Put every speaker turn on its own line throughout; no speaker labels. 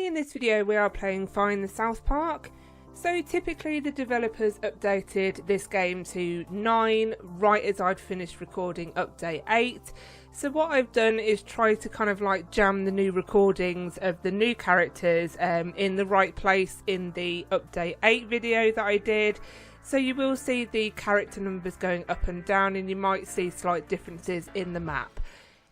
Currently in this video we are playing Find the South Park. So typically the developers updated this game to 9 right as I'd finished recording update 8. So what I've done is try to kind of like jam the new recordings of the new characters in the right place in the update 8 video that I did. So you will see the character numbers going up and down, and you might see slight differences in the map.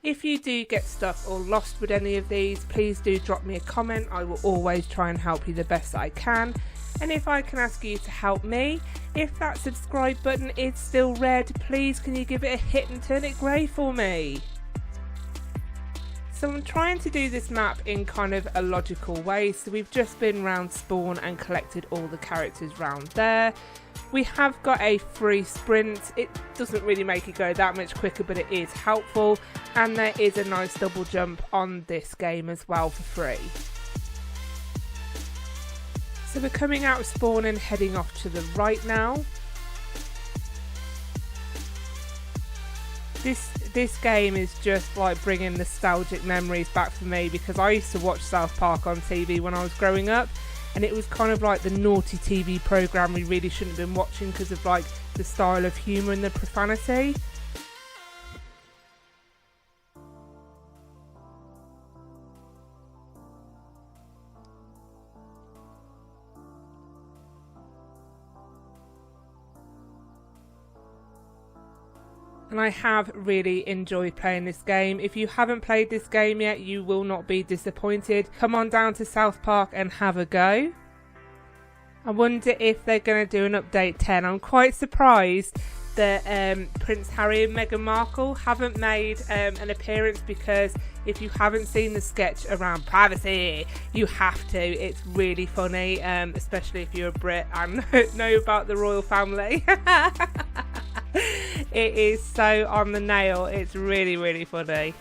If you do get stuck or lost with any of these, please do drop me a comment. I will always try and help you the best that I can. And if I can ask you to help me, if that subscribe button is still red, please can you give it a hit and turn it grey for me? So I'm trying to do this map in kind of a logical way. So we've just been round spawn and collected all the characters round there. We have got a free sprint. It doesn't really make it go that much quicker, but it is helpful. And there is a nice double jump on this game as well for free. So we're coming out of spawn and heading off to the right now. This game is just like bringing nostalgic memories back for me, because I used to watch South Park on TV when I was growing up, and it was kind of like the naughty TV program we really shouldn't have been watching because of like the style of humour and the profanity. And I have really enjoyed playing this game. If you haven't played this game yet, you will not be disappointed. Come on down to South Park and have a go. I wonder if they're going to do an update 10. I'm quite surprised that Prince Harry and Meghan Markle haven't made an appearance, because if you haven't seen the sketch around privacy, you have to. It's really funny, especially if you're a Brit and know about the royal family. It is so on the nail. It's really, really funny.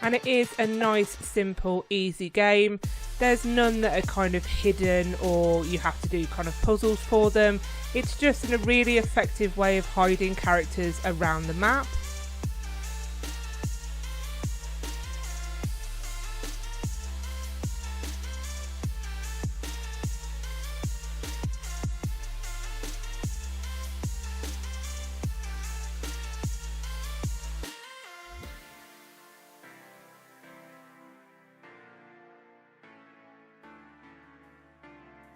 And it is a nice, simple, easy game. There's none that are kind of hidden or you have to do kind of puzzles for them. It's just a really effective way of hiding characters around the map.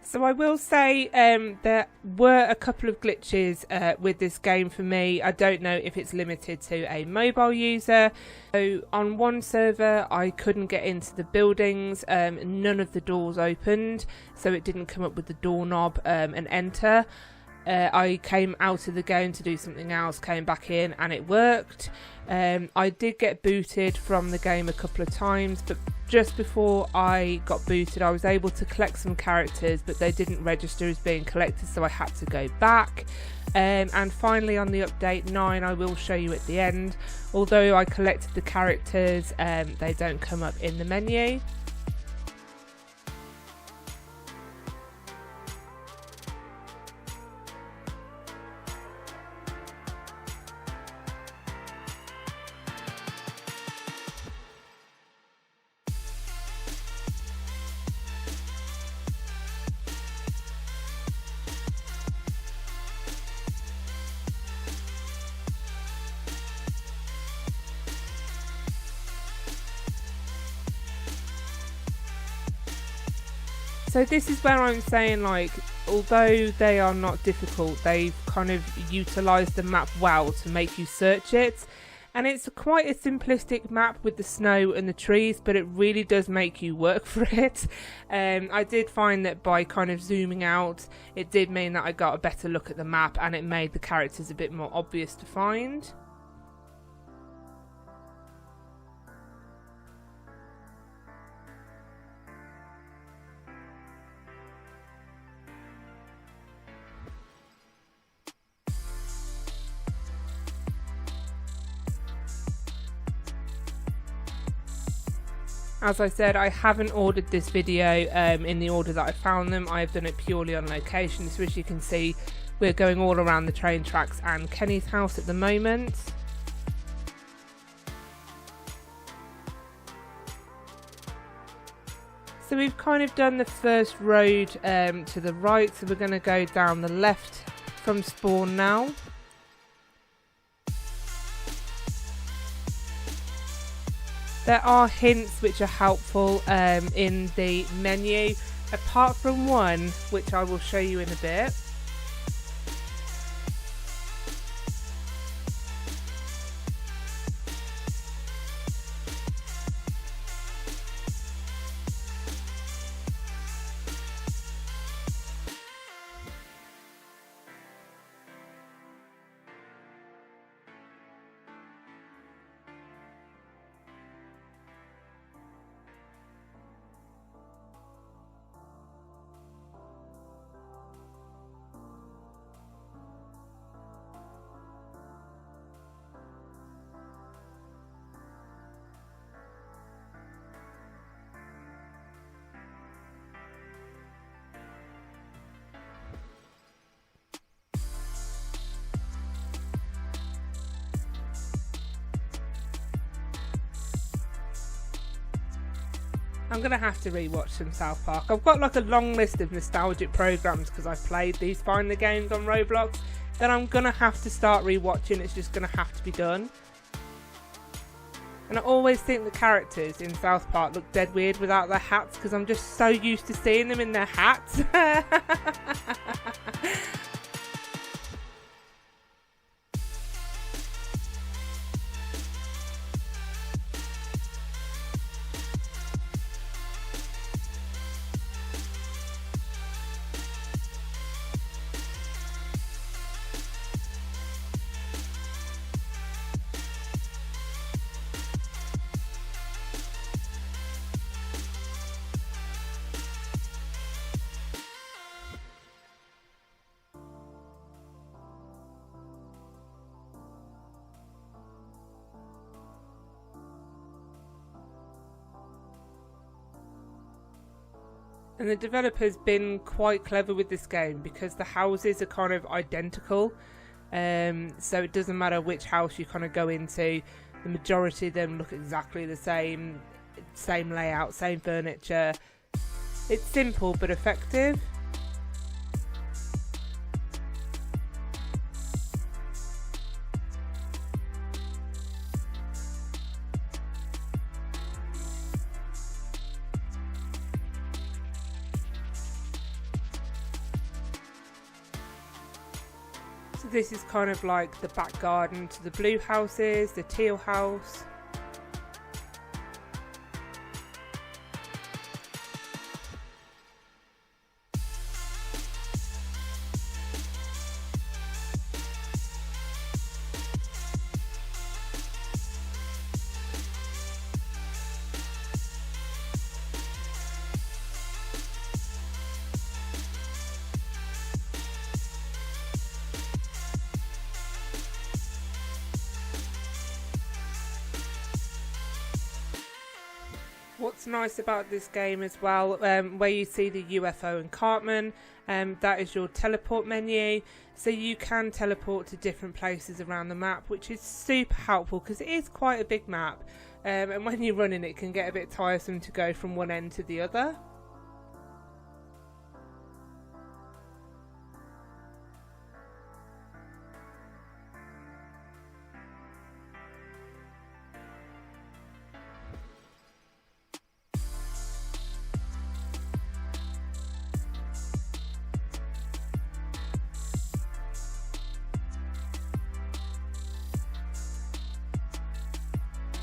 So I will say there were a couple of glitches with this game for me. I don't know if it's limited to a mobile user. So on one server I couldn't get into the buildings, none of the doors opened, so it didn't come up with the doorknob and enter. I came out of the game to do something else, came back in and it worked. I did get booted from the game a couple of times, but just before I got booted I was able to collect some characters, but they didn't register as being collected, so I had to go back. And finally on the update 9, I will show you at the end, although I collected the characters, they don't come up in the menu. So this is where I'm saying, like, although they are not difficult, they've kind of utilised the map well to make you search it. And it's quite a simplistic map with the snow and the trees, but it really does make you work for it. I did find that by kind of zooming out, it did mean that I got a better look at the map, and it made the characters a bit more obvious to find. As I said, I haven't ordered this video in the order that I found them. I've done it purely on location. So as you can see, we're going all around the train tracks and Kenny's house at the moment. So we've kind of done the first road to the right, so we're going to go down the left from spawn now. There are hints which are helpful in the menu, apart from one which I will show you in a bit. I'm going to have to rewatch some South Park. I've got like a long list of nostalgic programs because I've played these Finder games on Roblox that I'm going to have to start rewatching. It's just going to have to be done. And I always think the characters in South Park look dead weird without their hats because I'm just so used to seeing them in their hats. And the developer's been quite clever with this game because the houses are kind of identical, so it doesn't matter which house you kind of go into, the majority of them look exactly the same layout, same furniture. It's simple but effective. This is kind of like the back garden to the blue houses, the teal house. What's nice about this game as well, where you see the UFO and cartman, that is your teleport menu, so you can teleport to different places around the map, which is super helpful because it is quite a big map, and when you're running it can get a bit tiresome to go from one end to the other.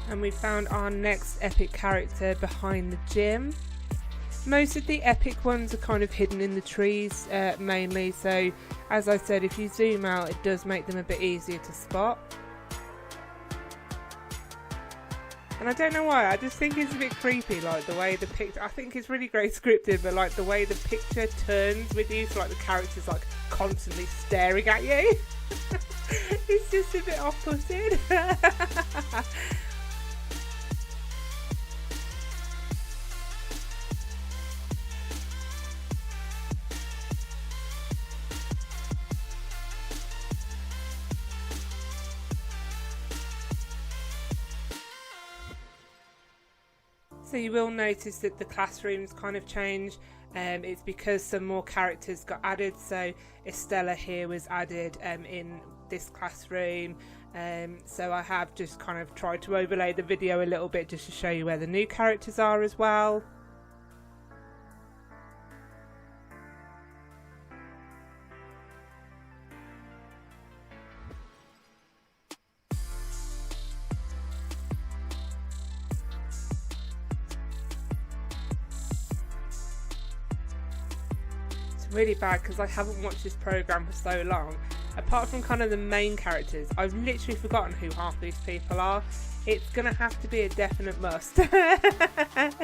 And we found our next epic character behind the gym. Most of the epic ones are kind of hidden in the trees mainly, so as I said, if you zoom out it does make them a bit easier to spot. And I don't know why, I just think it's a bit creepy, like the way the picture, I think it's really great scripted, but like the way the picture turns with you, so like the character's like constantly staring at you. It's just a bit off-putting. So you will notice that the classrooms kind of change. It's because some more characters got added. So Estella here was added in this classroom. So I have just kind of tried to overlay the video a little bit just to show you where the new characters are as well. Really bad because I haven't watched this program for so long. Apart from kind of the main characters, I've literally forgotten who half these people are. It's gonna have to be a definite must. And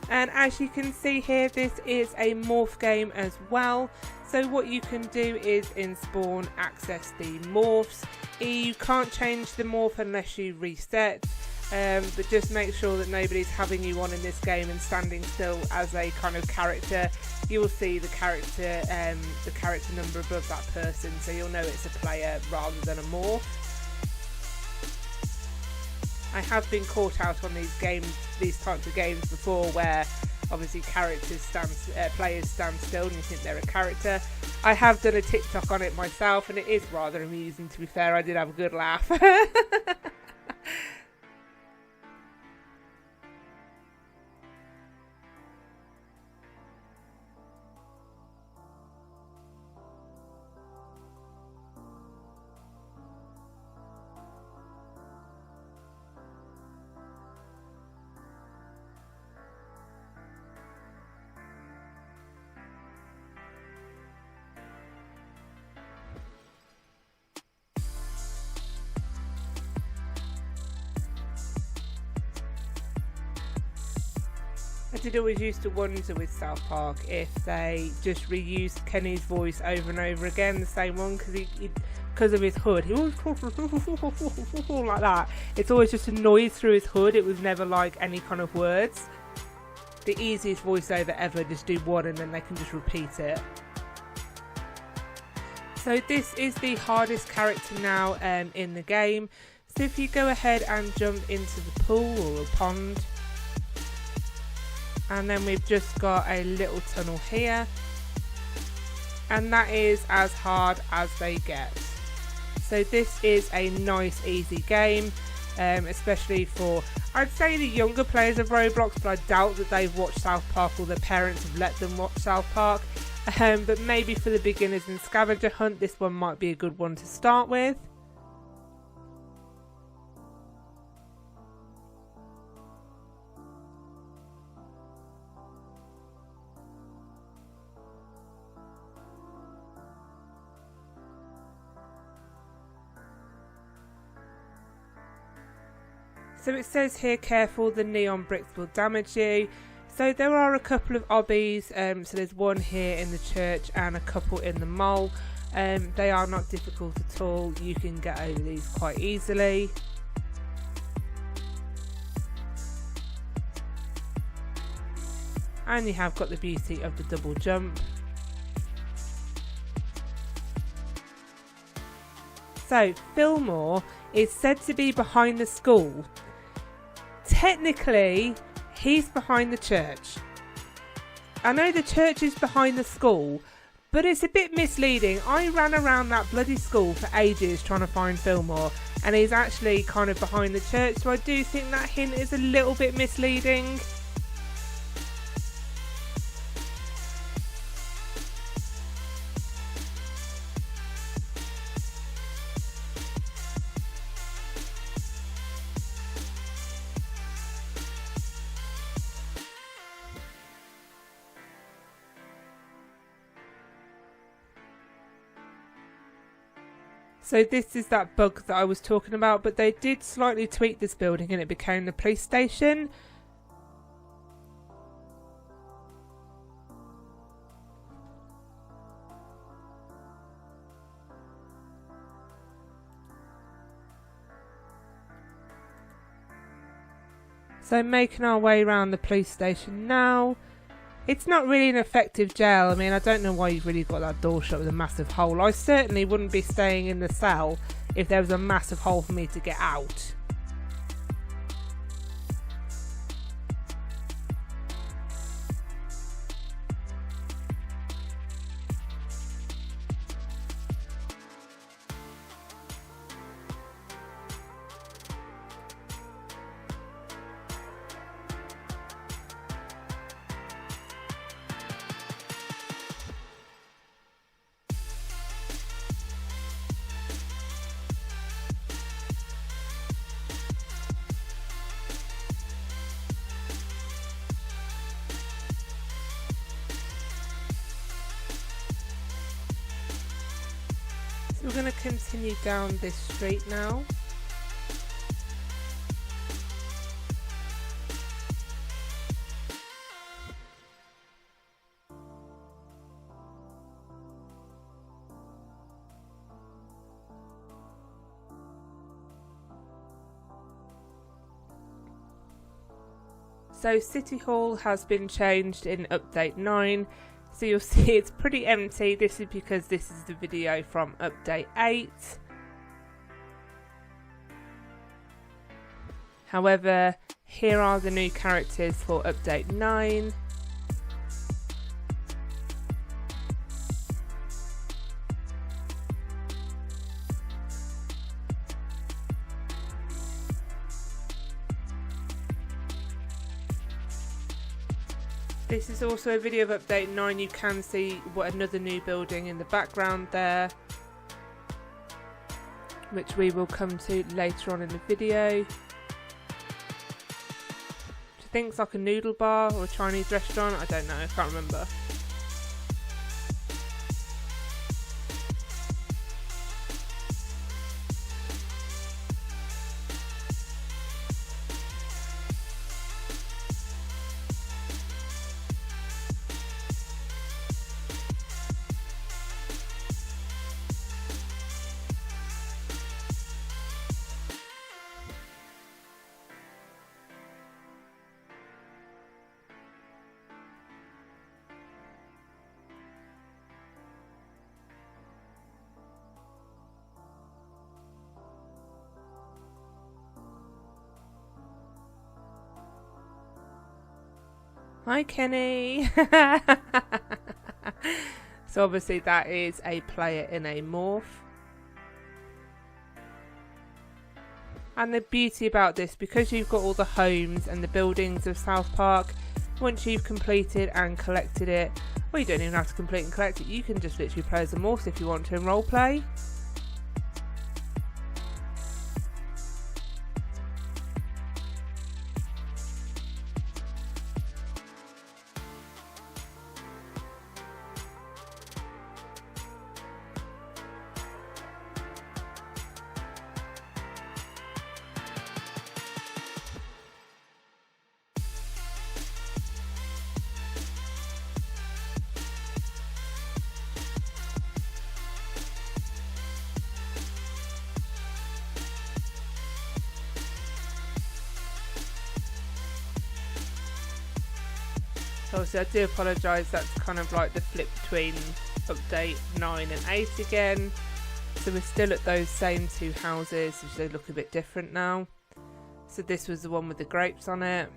as you can see here, this is a morph game as well. So what you can do is in Spawn access the morphs. You can't change the morph unless you reset. But just make sure that nobody's having you on in this game and standing still as a kind of character. You will see the character number above that person, so you'll know it's a player rather than a morph. I have been caught out on these types of games before, where obviously players stand still and you think they're a character. I have done a TikTok on it myself, and it is rather amusing. To be fair, I did have a good laugh. I did always used to wonder with South Park if they just reused Kenny's voice over and over again, the same one, because of his hood. He always like that. It's always just a noise through his hood. It was never like any kind of words. The easiest voiceover ever, just do one and then they can just repeat it. So this is the hardest character now in the game. So if you go ahead and jump into the pool or a pond, and then we've just got a little tunnel here, and that is as hard as they get. So this is a nice easy game, especially for, I'd say, the younger players of Roblox, but I doubt that they've watched South Park or their parents have let them watch South Park. But maybe for the beginners in scavenger hunt, this one might be a good one to start with. So it says here, careful, the neon bricks will damage you. So there are a couple of obbies, so there's one here in the church and a couple in the mall. They are not difficult at all, you can get over these quite easily. And you have got the beauty of the double jump. So Fillmore is said to be behind the school. Technically, he's behind the church. I know the church is behind the school, but it's a bit misleading. I ran around that bloody school for ages trying to find Fillmore, and he's actually kind of behind the church, so I do think that hint is a little bit misleading. So this is that bug that I was talking about, but they did slightly tweak this building and it became the police station. So making our way around the police station now. It's not really an effective jail. I mean, I don't know why you've really got that door shut with a massive hole. I certainly wouldn't be staying in the cell if there was a massive hole for me to get out. we're going to continue down this street now. So City Hall has been changed in update 9, so you'll see it's pretty empty. This is because this is the video from update 8. However, here are the new characters for update 9. This is also a video of update 9. You can see what another new building in the background there, which we will come to later on in the video. Which I think it's like a noodle bar or a Chinese restaurant. I don't know, I can't remember. Hi Kenny! So obviously that is a player in a morph. And the beauty about this, because you've got all the homes and the buildings of South Park, once you've completed and collected it, well, you don't even have to complete and collect it, you can just literally play as a morph if you want to in roleplay. Obviously I do apologise, that's kind of like the flip between update 9 and 8 again. So we're still at those same two houses, which they look a bit different now. So this was the one with the grapes on it.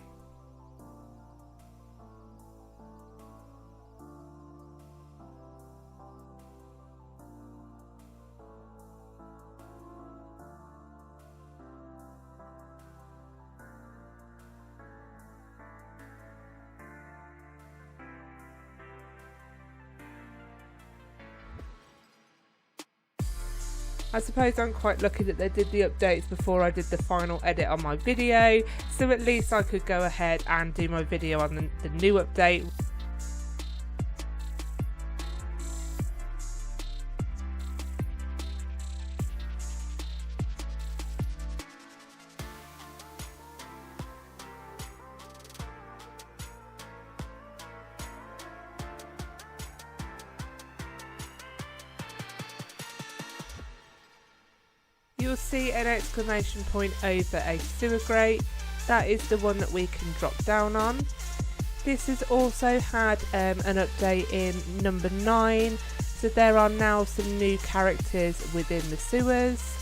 I suppose I'm quite lucky that they did the updates before I did the final edit on my video, so at least I could go ahead and do my video on the new update. You'll see an exclamation point over a sewer grate. That is the one that we can drop down on. This has also had an update in number 9, so there are now some new characters within the sewers.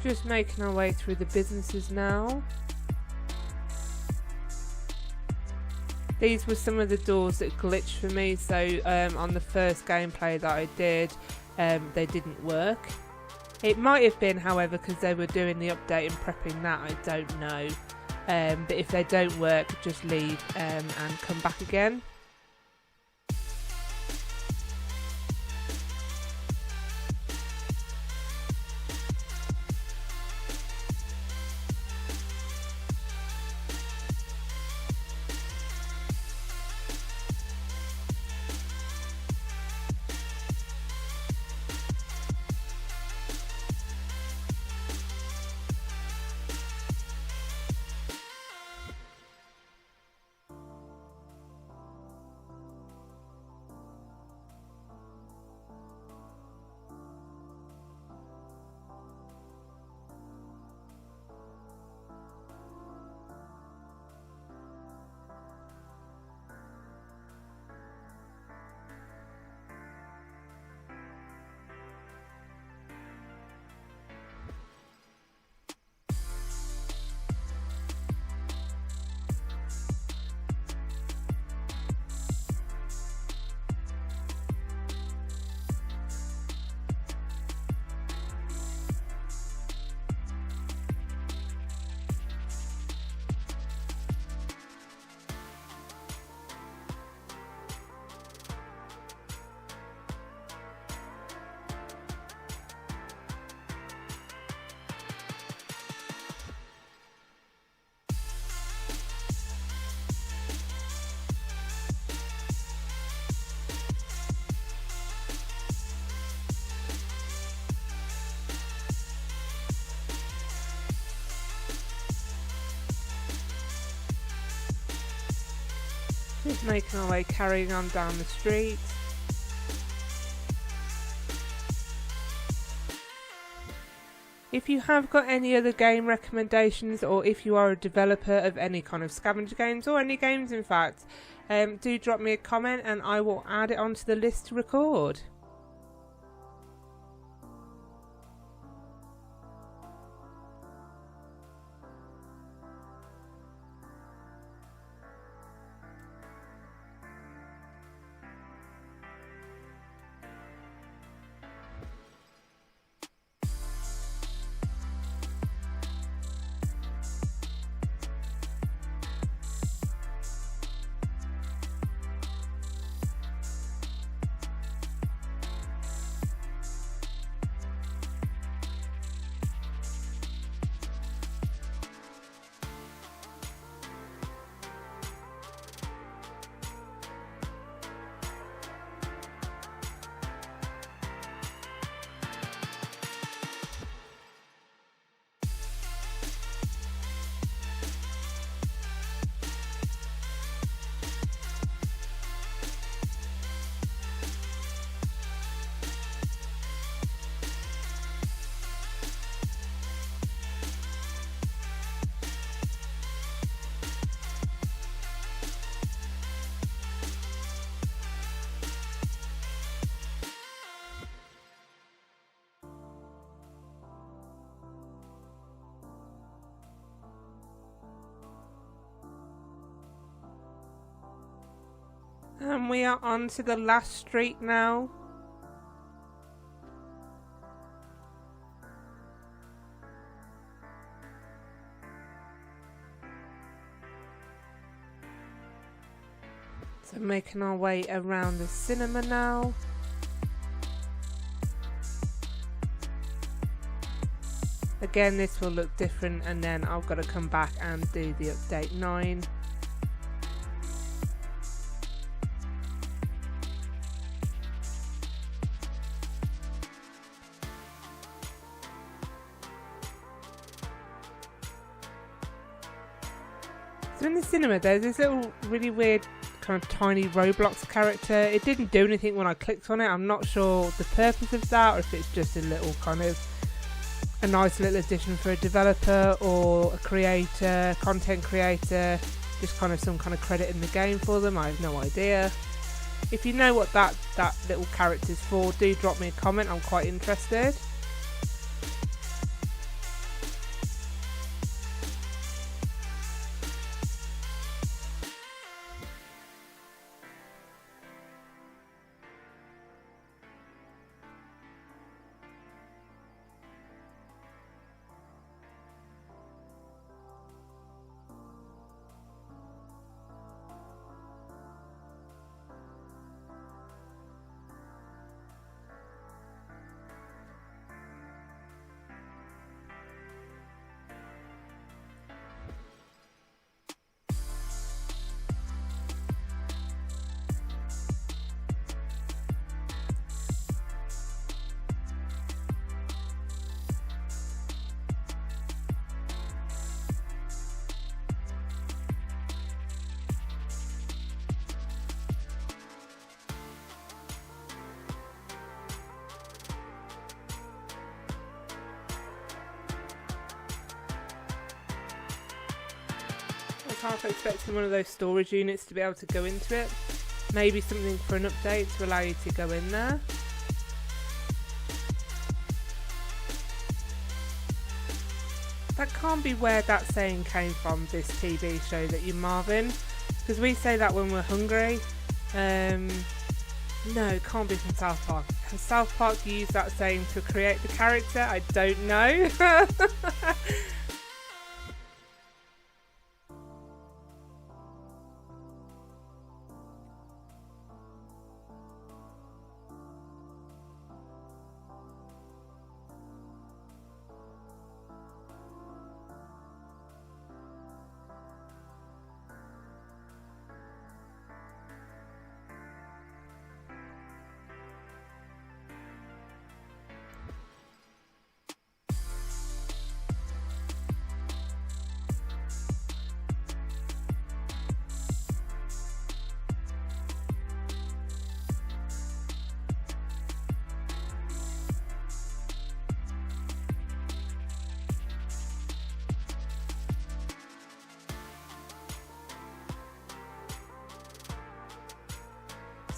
Just making our way through the businesses now. These were some of the doors that glitched for me, so on the first gameplay that I did, they didn't work. It might have been, however, because they were doing the update and prepping that, I don't know. But if they don't work, just leave and come back again. Just making our way, carrying on down the street. If you have got any other game recommendations, or if you are a developer of any kind of scavenger games, or any games in fact, do drop me a comment and I will add it onto the list to record. And we are on to the last street now. So making our way around the cinema now. Again, this will look different, and then I've got to come back and do the update 9. So in the cinema there's this little really weird kind of tiny Roblox character. It didn't do anything when I clicked on it. I'm not sure the purpose of that, or if it's just a little kind of a nice little addition for a developer or a creator, content creator, just kind of some kind of credit in the game for them. I have no idea. If you know what that little character's for, do drop me a comment. I'm quite interested. half expecting one of those storage units to be able to go into it. Maybe something for an update to allow you to go in there. That can't be where that saying came from, this TV show that you're Marvin, because we say that when we're hungry. No, it can't be from South Park. Has South Park used that saying to create the character? I don't know.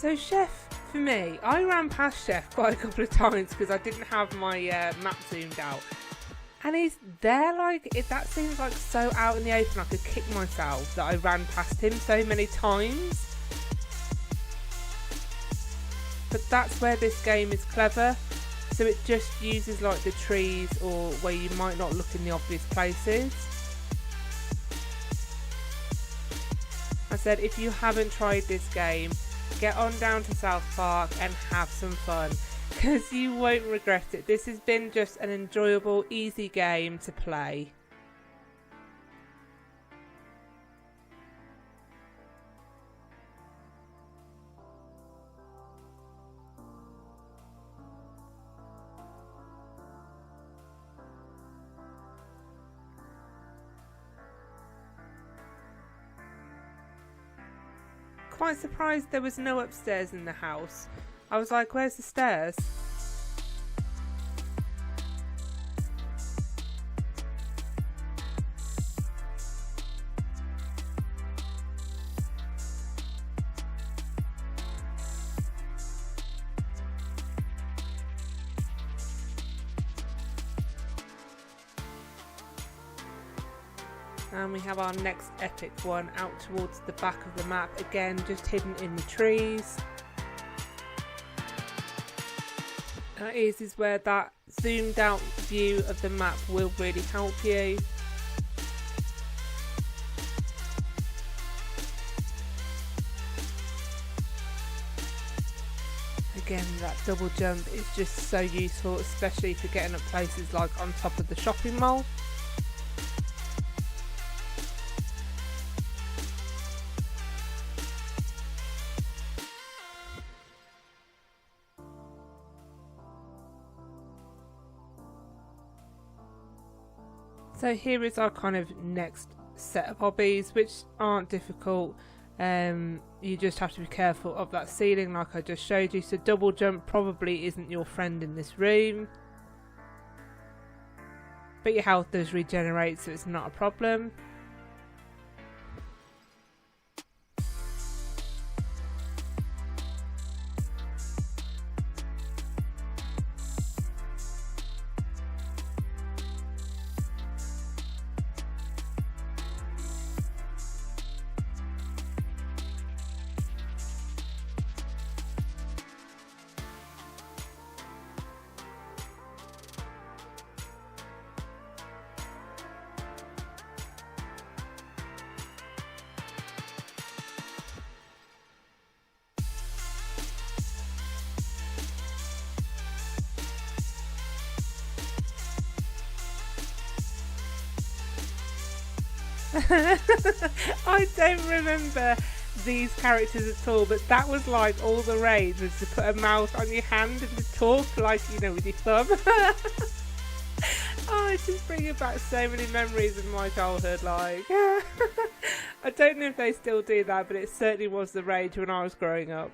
So Chef, for me, I ran past Chef quite a couple of times because I didn't have my map zoomed out. And he's there, like, that seems like so out in the open. I could kick myself that I ran past him so many times. But that's where this game is clever. So it just uses like the trees or where you might not look in the obvious places. I said, if you haven't tried this game, get on down to South Park and have some fun, because you won't regret it. This has been just an enjoyable, easy game to play. Quite surprised there was no upstairs in the house. I was like, where's the stairs? And we have our next epic one out towards the back of the map, again just hidden in the trees. That is where that zoomed out view of the map will really help you. Again, that double jump is just so useful, especially if you're getting up places like on top of the shopping mall. So here is our kind of next set of hobbies, which aren't difficult. You just have to be careful of that ceiling like I just showed you. So double jump probably isn't your friend in this room. But your health does regenerate, so it's not a problem. I don't remember these characters at all, but that was like all the rage was to put a mouse on your hand and to talk, like, you know, with your thumb. Oh, it's just bringing back so many memories of my childhood, like. I don't know if they still do that, but it certainly was the rage when I was growing up.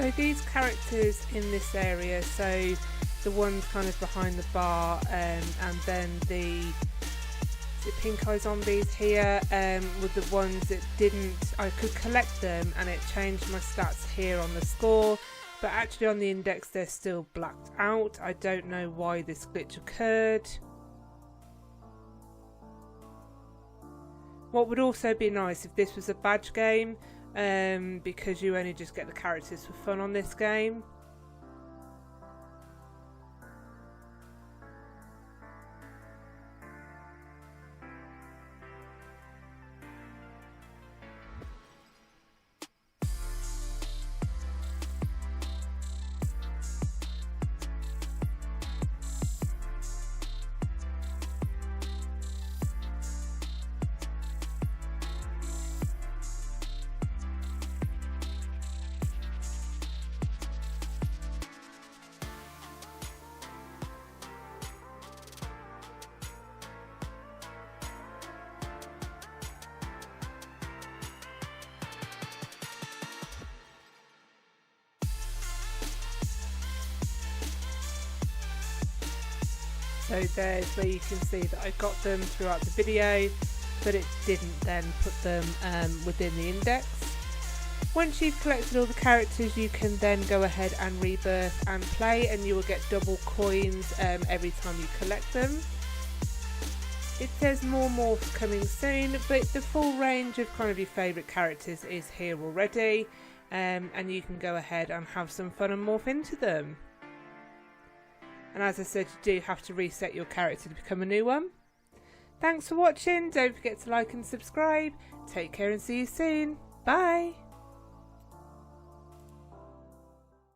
So these characters in this area, so the ones kind of behind the bar, and then the pink eye zombies here were the ones that I could collect them and it changed my stats here on the score, but actually on the index they're still blacked out. I don't know why this glitch occurred. What would also be nice if this was a badge game, because you only just get the characters for fun on this game. So there's where you can see that I got them throughout the video, but it didn't then put them within the index. Once you've collected all the characters, you can then go ahead and rebirth and play, and you will get double coins every time you collect them. It says more morphs coming soon, but the full range of kind of your favourite characters is here already, and you can go ahead and have some fun and morph into them. And as I said, you do have to reset your character to become a new one. Thanks for watching. Don't forget to like and subscribe. Take care and see you soon. Bye.